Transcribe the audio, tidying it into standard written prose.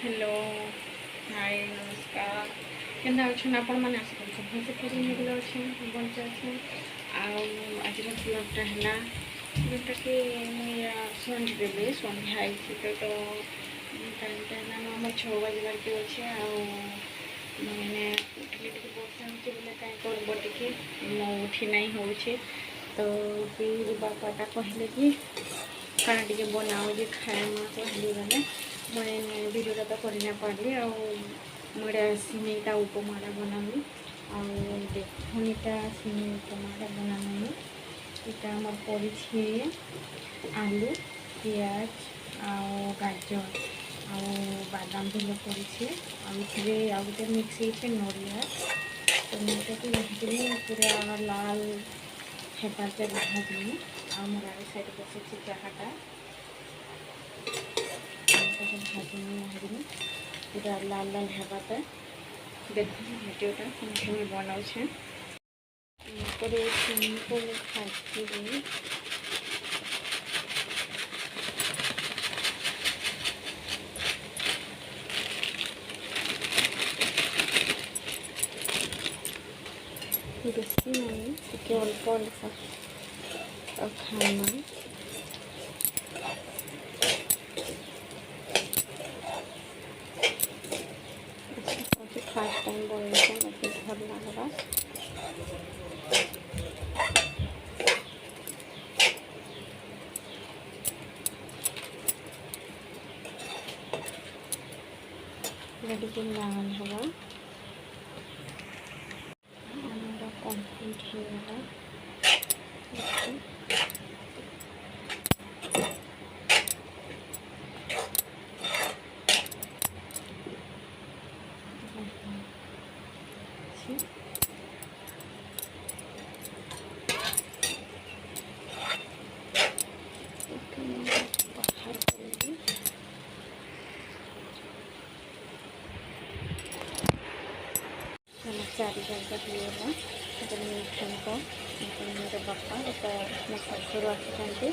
hello hi नमस्कार केन्दा अच्छे आपण मैंने आशा करूँ सब भलसे ठीक भल अच्छे बंचे अच्छे आज ब्लगटा है जोटा कि मुझे देवी सन्ध्या आई तो टाइम आम 6 बजबार के अच्छे मैंने उठिले वर्षा होने कहीं करब टे उठी ना हो तो बापाटा कहले कि खाना टे बनाओ जे खाए माँ कहली गले मैं भिडियोटा तो करना पारि मुझे सिमेटा उपमाटा बनामी आउनीटा सिमे उपमाटा बनामी यहाँ आम पड़ी आलू पियाज गाजर बादाम भी पड़ी आउ गोटे मिक्स होते नड़िया तो नड़िया भाजी पूरा लाल हेबार भाजी आ मोर आगे साइड बस चाहाटा भाजी पूरा लाल लाल हेबाटा देखो भिडियोटा केमी बनाऊे सिंपल खाई बेसी नहीं टे अल्प अल्प खाना फर्स्ट टाइम बनते मत भल लगवा रेडी लाल हवा कम्प्लीट होगा चारि जगह दिएगा मेरे बापा तो मो शशुर आसते